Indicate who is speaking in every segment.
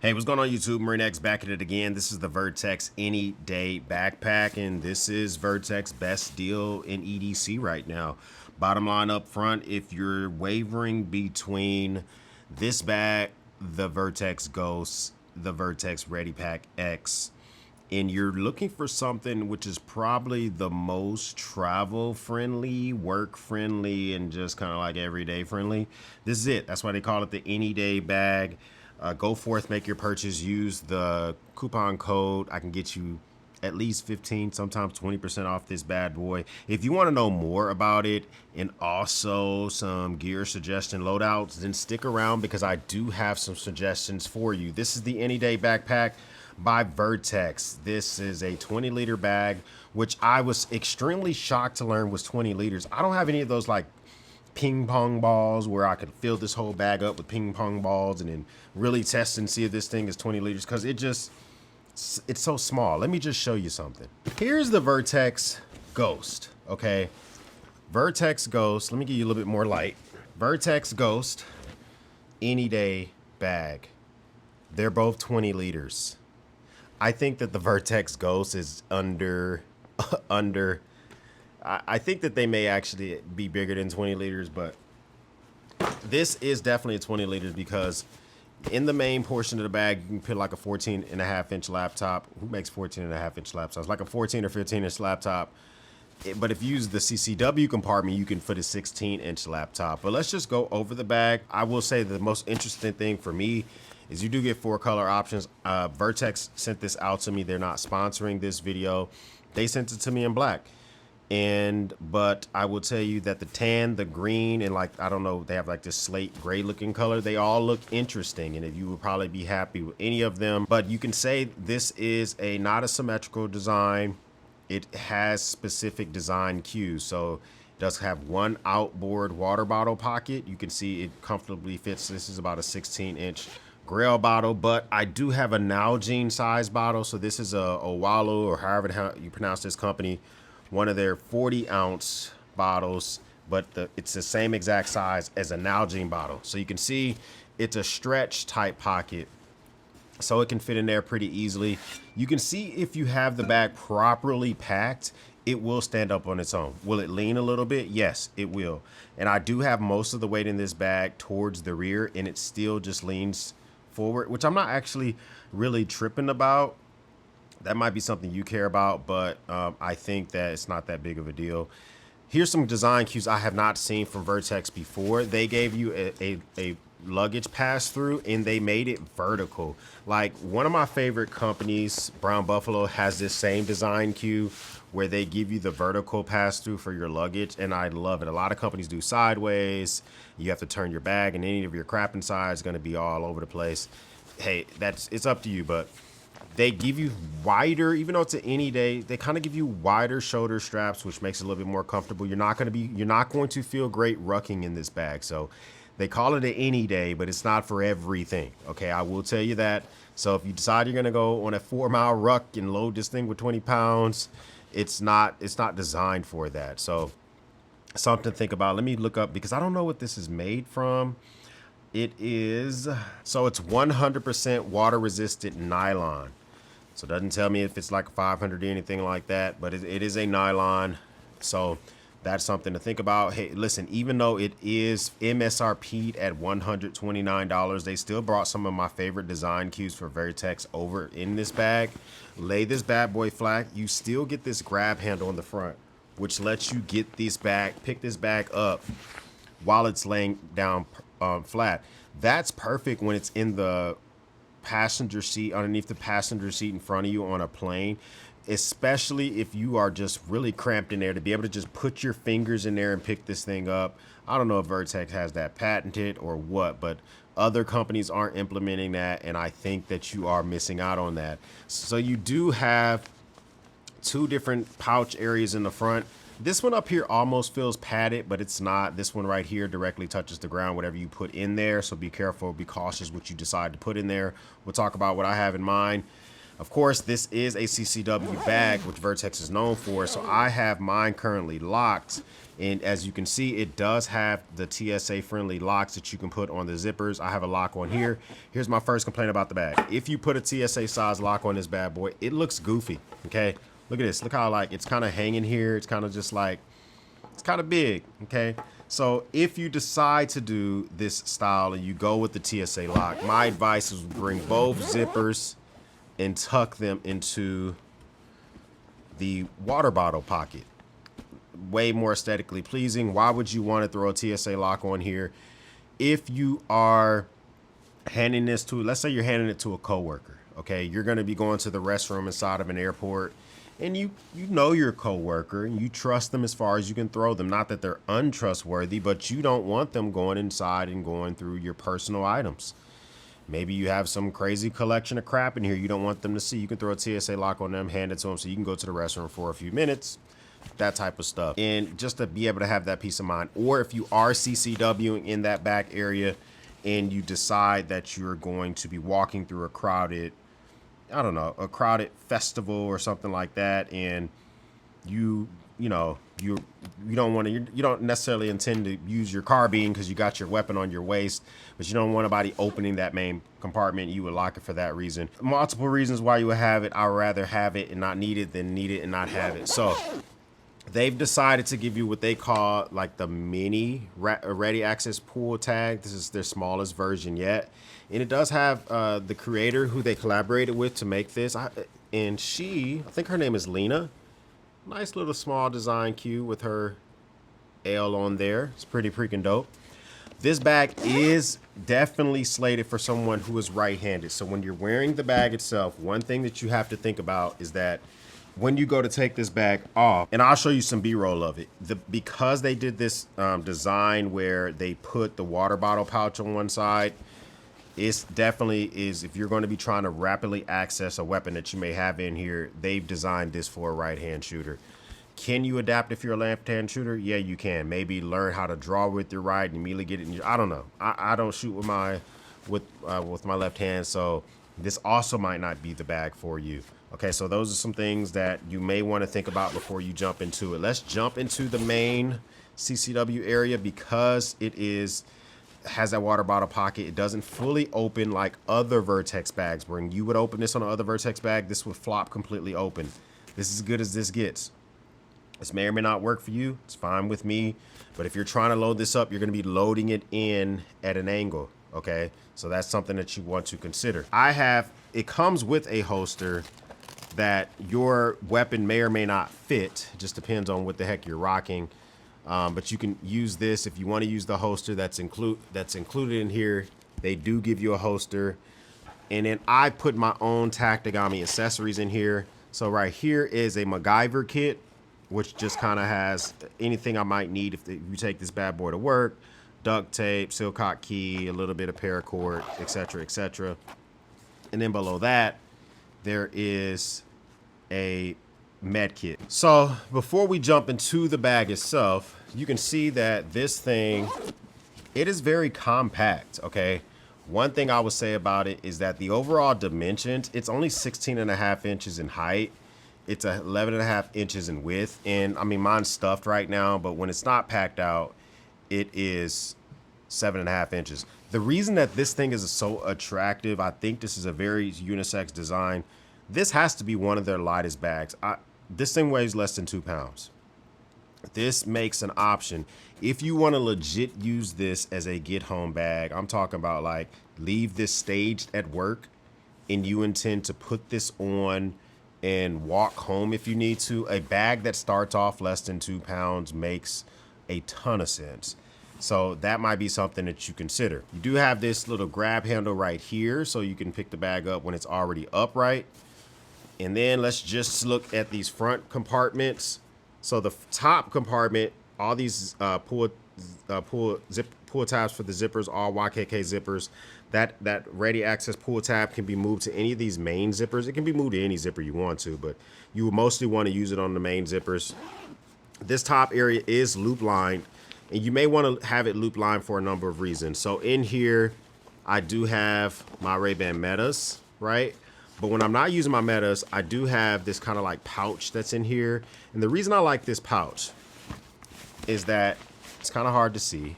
Speaker 1: Hey, what's going on YouTube? Vertx back at it again. This is the Vertx Any Day Backpack, and this is Vertx best deal in EDC right now. Bottom line up front, if you're wavering between this bag, the Vertx Ghost, the Vertx Ready Pack X, and you're looking for something which is probably the most travel friendly, work friendly, and just kind of like everyday friendly, this is it. That's why they call it the Any Day Bag. Go forth, make your purchase, use the coupon code. I can get you at least 15, sometimes 20% off this bad boy. If you want to know more about it and also some gear suggestion loadouts, then stick around because I do have some suggestions for you. This is the Any Day Backpack by Vertx. This is a 20-liter bag, which I was extremely shocked to learn was 20 liters. I don't have any of those like ping pong balls where I could fill this whole bag up with ping pong balls and then really test and see if this thing is 20 liters because it's so small. Let me just show you something. Here's the Vertx Ghost, okay? Vertx Ghost, let me give you a little bit more light. Vertx Ghost, Any Day Bag. They're both 20 liters. I think that the Vertx Ghost is I think that they may actually be bigger than 20 liters, but this is definitely a 20 liters because in the main portion of the bag, you can put like a 14.5-inch laptop. Who makes 14.5-inch laptops? Like a 14 or 15-inch laptop. But if you use the CCW compartment, you can fit a 16-inch laptop. But let's just go over the bag. I will say the most interesting thing for me is you do get 4 color options. Vertx sent this out to me. They're not sponsoring this video. They sent it to me in black. But I will tell you that the tan, the green, and like, I don't know, they have like this slate gray looking color. They all look interesting, and if you would probably be happy with any of them. But you can say this is not a symmetrical design. It has specific design cues. So it does have one outboard water bottle pocket. You can see it comfortably fits. This is about a 16-inch Grail bottle, but I do have a Nalgene size bottle. So this is a Wallow, or however you pronounce this company, one of their 40-ounce bottles, but it's the same exact size as a Nalgene bottle. So you can see it's a stretch type pocket, so it can fit in there pretty easily. You can see if you have the bag properly packed, it will stand up on its own. Will it lean a little bit? Yes, it will. And I do have most of the weight in this bag towards the rear, and it still just leans forward, which I'm not actually really tripping about. That might be something you care about, but I think that it's not that big of a deal. Here's some design cues I have not seen from Vertx before. They gave you a luggage pass-through, and they made it vertical. Like, one of my favorite companies, Brown Buffalo, has this same design cue where they give you the vertical pass-through for your luggage, and I love it. A lot of companies do sideways. You have to turn your bag, and any of your crap inside is going to be all over the place. Hey, it's up to you, but they give you wider, even though it's an Any Day, they kind of give you wider shoulder straps, which makes it a little bit more comfortable. You're not going to feel great rucking in this bag. So they call it an Any Day, but it's not for everything. Okay, I will tell you that. So if you decide you're gonna go on a 4-mile ruck and load this thing with 20 pounds, it's not designed for that. So something to think about. Let me look up, because I don't know what this is made from. It's 100% water resistant nylon. So it doesn't tell me if it's like 500 or anything like that, but it is a nylon. So that's something to think about. Hey, listen, even though it is MSRP'd at $129, they still brought some of my favorite design cues for Vertx over in this bag. Lay this bad boy flat. You still get this grab handle on the front, which lets you get pick this bag up while it's laying down flat. That's perfect when it's in the passenger seat, underneath the passenger seat in front of you on a plane, especially if you are just really cramped in there, to be able to just put your fingers in there and pick this thing up. I don't know if Vertx has that patented or what, but other companies aren't implementing that, and I think that you are missing out on that. So you do have 2 different pouch areas in the front. This one up here almost feels padded, but it's not. This one right here directly touches the ground, whatever you put in there. So be careful, be cautious what you decide to put in there. We'll talk about what I have in mind. Of course, this is a CCW bag, which Vertx is known for, so I have mine currently locked. And as you can see, it does have the TSA friendly locks that you can put on the zippers. I have a lock on here. Here's my first complaint about the bag. If you put a TSA size lock on this bad boy, it looks goofy, okay? Look at this. Look how like it's kind of hanging here. It's kind of just like, it's kind of big, okay? So if you decide to do this style and you go with the TSA lock, my advice is bring both zippers and tuck them into the water bottle pocket. Way more aesthetically pleasing. Why would you want to throw a TSA lock on here if you are handing this to, let's say you're handing it to a coworker, okay? You're going to be going to the restroom inside of an airport, and you know your coworker and you trust them as far as you can throw them. Not that they're untrustworthy, but you don't want them going inside and going through your personal items. Maybe you have some crazy collection of crap in here you don't want them to see. You can throw a TSA lock on them, hand it to them so you can go to the restroom for a few minutes, that type of stuff. And just to be able to have that peace of mind. Or if you are CCWing in that back area and you decide that you're going to be walking through a crowded, I don't know, a crowded festival or something like that, and you don't necessarily intend to use your carbine because you got your weapon on your waist, but you don't want anybody opening that main compartment. You would lock it for that reason. Multiple reasons why you would have it. I would rather have it and not need it than need it and not have it. So they've decided to give you what they call like the mini ready access pull tag. This is their smallest version yet. And it does have the creator who they collaborated with to make this. I think her name is Lena. Nice little small design cue with her L on there. It's pretty freaking dope. This bag is definitely slated for someone who is right-handed. So when you're wearing the bag itself, one thing that you have to think about is that when you go to take this bag off, and I'll show you some B-roll of it, because they did this design where they put the water bottle pouch on one side, it's definitely is, if you're going to be trying to rapidly access a weapon that you may have in here, they've designed this for a right-hand shooter. Can you adapt if you're a left-hand shooter? Yeah, you can. Maybe learn how to draw with your right and immediately get it in your, I don't know. I don't shoot with my left hand, so this also might not be the bag for you. Okay, so those are some things that you may want to think about before you jump into it. Let's jump into the main CCW area because it has that water bottle pocket. It doesn't fully open like other Vertx bags. When you would open this on another Vertx bag, this would flop completely open. This is as good as this gets. This may or may not work for you. It's fine with me. But if you're trying to load this up, you're going to be loading it in at an angle. Okay, so that's something that you want to consider. It comes with a holster that your weapon may or may not fit. It just depends on what the heck you're rocking. But you can use this if you want to use the holster that's included in here. They do give you a holster. And then I put my own Tactigami accessories in here. So right here is a MacGyver kit, which just kind of has anything I might need if you take this bad boy to work. Duct tape, Silcock key, a little bit of paracord, etc., etc. And then below that, there is a med kit. So before we jump into the bag itself, you can see that this thing, it is very compact, okay? One thing I would say about it is that the overall dimensions, it's only 16.5 inches in height. It's 11.5 inches in width. And I mean, mine's stuffed right now, but when it's not packed out, it is 7.5 inches. The reason that this thing is so attractive, I think this is a very unisex design. This has to be one of their lightest bags. This thing weighs less than 2 pounds. This makes an option. If you want to legit use this as a get home bag, I'm talking about like leave this staged at work and you intend to put this on and walk home if you need to, a bag that starts off less than 2 pounds makes a ton of sense. So that might be something that you consider. You do have this little grab handle right here so you can pick the bag up when it's already upright. And then let's just look at these front compartments. So the top compartment, all these pull tabs for the zippers, all YKK zippers. That ready access pull tab can be moved to any of these main zippers. It can be moved to any zipper you want to, but you would mostly want to use it on the main zippers. This top area is loop lined, and you may want to have it loop lined for a number of reasons. So in here, I do have my Ray-Ban Metas, right? But when I'm not using my metas, I do have this kind of like pouch that's in here. And the reason I like this pouch is that it's kind of hard to see.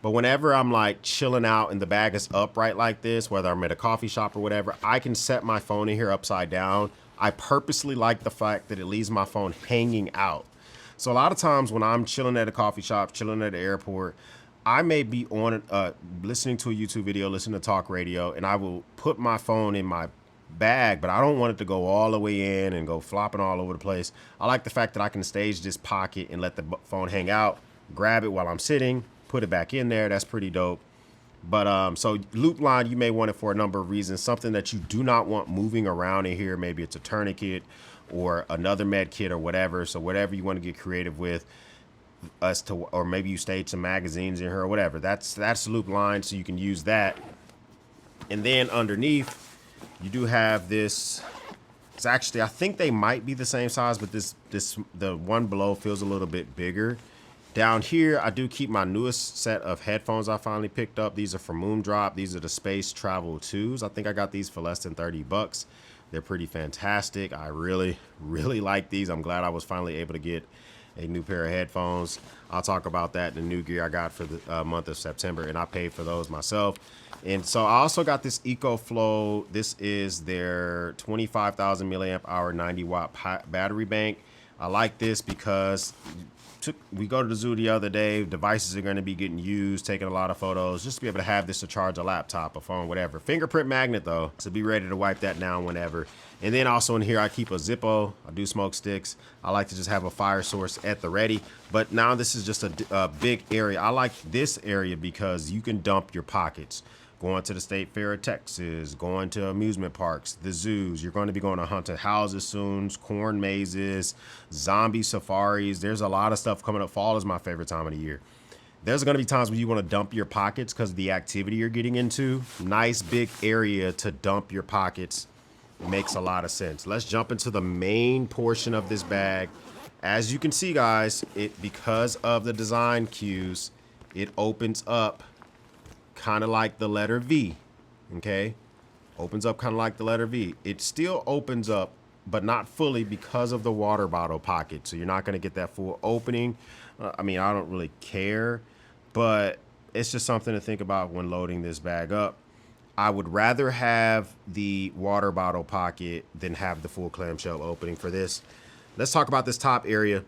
Speaker 1: But whenever I'm like chilling out and the bag is upright like this, whether I'm at a coffee shop or whatever, I can set my phone in here upside down. I purposely like the fact that it leaves my phone hanging out. So a lot of times when I'm chilling at a coffee shop, chilling at the airport, I may be on listening to a YouTube video, listening to talk radio, and I will put my phone in my bag, but I don't want it to go all the way in and go flopping all over the place. I like the fact that I can stage this pocket and let the phone hang out, grab it while I'm sitting, put it back in there. That's pretty dope. But so loop line, you may want it for a number of reasons. Something that you do not want moving around in here. Maybe it's a tourniquet or another med kit or whatever. So whatever you want to get creative with us to, or maybe you stage some magazines in here or whatever. That's loop line, so you can use that. And then underneath, you do have this. It's actually, I think they might be the same size, but the one below feels a little bit bigger. Down here, I do keep my newest set of headphones I finally picked up. These are from Moondrop. These are the Space Travel 2s. I think I got these for less than 30 bucks. They're pretty fantastic. I really, really like these. I'm glad I was finally able to get a new pair of headphones. I'll talk about that, the new gear I got for the month of September, and I paid for those myself. And so I also got this EcoFlow. This is their 25,000 milliamp hour 90 watt battery bank. I like this because we go to the zoo the other day, devices are going to be getting used, taking a lot of photos, just to be able to have this to charge a laptop, a phone, whatever. Fingerprint magnet though, so be ready to wipe that down whenever. And then also in here, I keep a Zippo. I do smoke sticks. I like to just have a fire source at the ready. But now this is just a big area. I like this area because you can dump your pockets. Going to the State Fair of Texas, going to amusement parks, the zoos. You're going to be going to haunted houses soon, corn mazes, zombie safaris. There's a lot of stuff coming up. Fall is my favorite time of the year. There's going to be times when you want to dump your pockets because of the activity you're getting into. Nice big area to dump your pockets. Makes a lot of sense. Let's jump into the main portion of this bag. As you can see, guys, because of the design cues, it opens up kind of like the letter V, okay? Opens up kind of like the letter V. It still opens up, but not fully because of the water bottle pocket. So you're not going to get that full opening. I mean, I don't really care, but it's just something to think about when loading this bag up. I would rather have the water bottle pocket than have the full clamshell opening for this. Let's talk about this top area.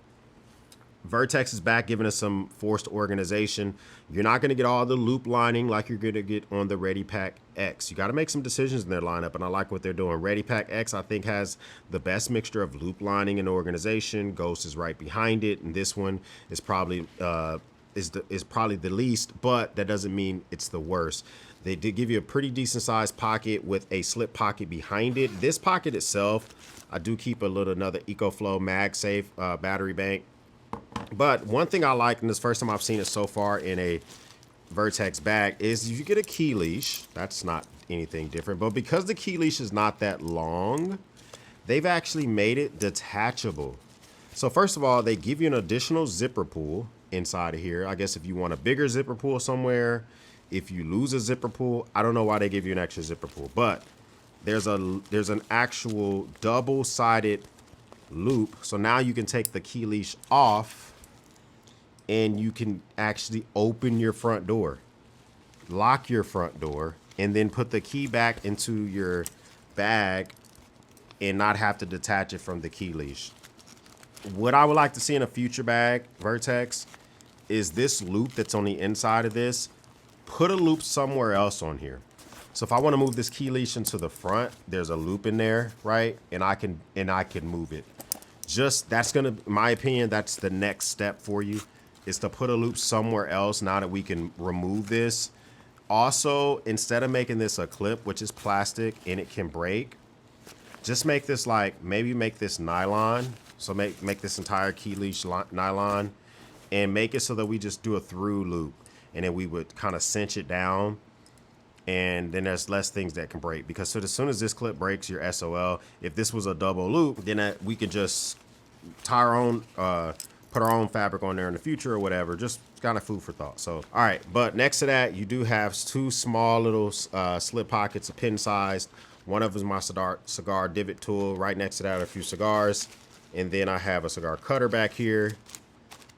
Speaker 1: Vertx is back, giving us some forced organization. You're not going to get all the loop lining like you're going to get on the ReadyPack X. You got to make some decisions in their lineup, and I like what they're doing. ReadyPack X, I think, has the best mixture of loop lining and organization. Ghost is right behind it, and this one is probably probably the least, but that doesn't mean it's the worst. They did give you a pretty decent sized pocket with a slip pocket behind it. This pocket itself, I do keep another EcoFlow MagSafe battery bank. But one thing I like, and this first time I've seen it so far in a Vertx bag, is you get a key leash. That's not anything different. But because the key leash is not that long, they've actually made it detachable. So first of all, they give you an additional zipper pull inside of here. I guess if you want a bigger zipper pull somewhere, if you lose a zipper pull, I don't know why they give you an extra zipper pull. But there's an actual double-sided loop. So now you can take the key leash off and you can actually open your front door, lock your front door, and then put the key back into your bag and not have to detach it from the key leash. What I would like to see in a future bag, Vertx, is this loop that's on the inside of this. Put a loop somewhere else on here. So if I want to move this key leash into the front, there's a loop in there, right? And I can move it. That's gonna, in my opinion, that's the next step for you, is to put a loop somewhere else now that we can remove this. Also, instead of making this a clip, which is plastic and it can break, just make this maybe make this nylon. So make this entire key leash nylon and make it so that we just do a through loop. And then we would kind of cinch it down. And then there's less things that can break, because so as soon as this clip breaks, your SOL. If this was a double loop, then we could just tie our own, put our own fabric on there in the future or whatever. Just kind of food for thought. So, all right. But next to that, you do have two small little slip pockets, pin sized. One of them is my cigar divot tool. Right next to that are a few cigars. And then I have a cigar cutter back here.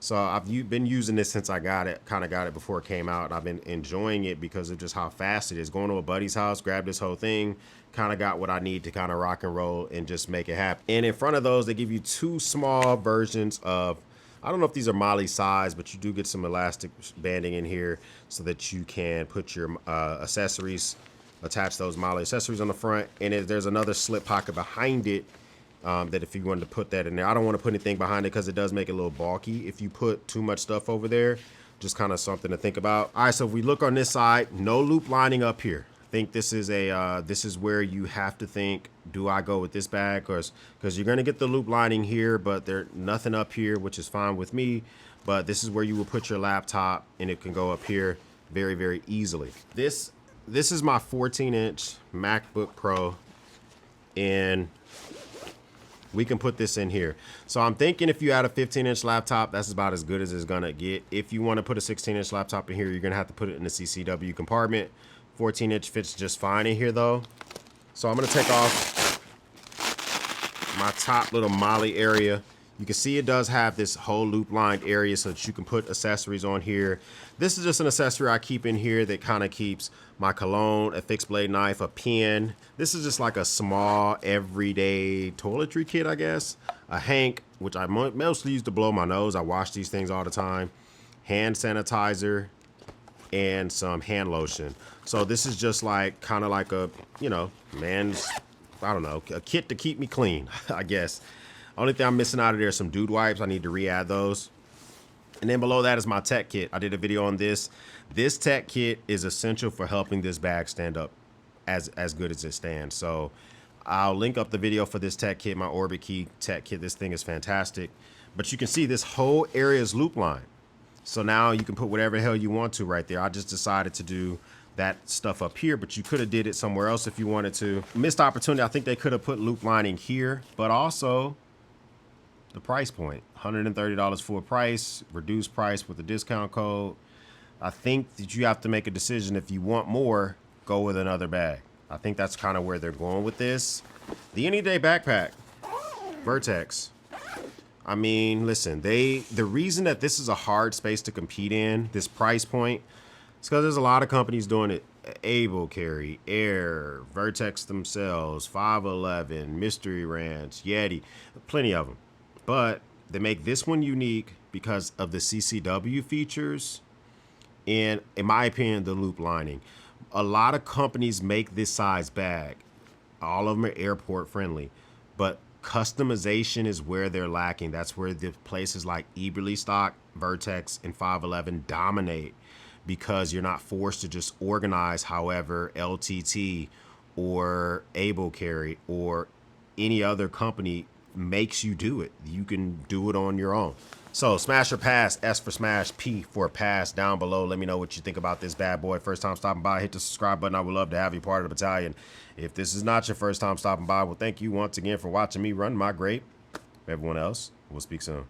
Speaker 1: So I've been using this since I got it, kind of got it before it came out. And I've been enjoying it because of just how fast it is. Going to a buddy's house, grab this whole thing, kind of got what I need to kind of rock and roll and just make it happen. And in front of those, they give you two small versions of, I don't know if these are Molly size, but you do get some elastic banding in here so that you can put your accessories, attach those Molly accessories on the front. And there's another slip pocket behind it that if you wanted to put that in there. I don't want to put anything behind it because it does make it a little bulky if you put too much stuff over there. Just kind of something to think about. All right, so if we look on this side, no loop lining up here. I think this is this is where you have to think, do I go with this bag? Because you're going to get the loop lining here, but there's nothing up here, which is fine with me. But this is where you will put your laptop, and it can go up here very, very easily. This is my 14-inch MacBook Pro, and we can put this in here. So I'm thinking if you had a 15-inch laptop, that's about as good as it's gonna get. If you want to put a 16-inch laptop in here, you're gonna have to put it in the CCW compartment. 14-inch fits just fine in here though. So I'm gonna take off my top little Molly area. You can see it does have this whole loop lined area so that you can put accessories on here. This is just an accessory I keep in here that kind of keeps my cologne, a fixed blade knife, a pen. This is just like a small everyday toiletry kit, I guess. A hank, which I mostly use to blow my nose. I wash these things all the time. Hand sanitizer and some hand lotion. So this is just like kind of like a, you know, man's, I don't know, a kit to keep me clean, I guess. Only thing I'm missing out of there is some dude wipes. I need to re-add those. And then below that is my tech kit. I did a video on this. This tech kit is essential for helping this bag stand up as good as it stands. So I'll link up the video for this tech kit, my Orbit Key tech kit. This thing is fantastic. But you can see this whole area is loop line. So now you can put whatever the hell you want to right there. I just decided to do that stuff up here, but you could have did it somewhere else if you wanted to. Missed opportunity. I think they could have put loop lining here, but also the price point, $130 full price, reduced price with a discount code. I think that you have to make a decision. If you want more, go with another bag. I think that's kind of where they're going with this. The Any Day backpack, Vertx. I mean, listen, the reason that this is a hard space to compete in, this price point, is because there's a lot of companies doing it. Able Carry, Air, Vertx themselves, 511, Mystery Ranch, Yeti, plenty of them. But they make this one unique because of the CCW features and, in my opinion, the loop lining. A lot of companies make this size bag. All of them are airport friendly, but customization is where they're lacking. That's where the places like Eberly Stock, Vertx, and 511 dominate, because you're not forced to just organize however LTT or Able Carry or any other company makes you do it. You can do it on your own. So smash or pass, S for smash, P for pass down below. Let me know what you think about this bad boy. First time stopping by, hit the subscribe button. I would love to have you part of the battalion. If this is not your first time stopping by, well, thank you once again for watching me run my grape. Everyone else, we'll speak soon.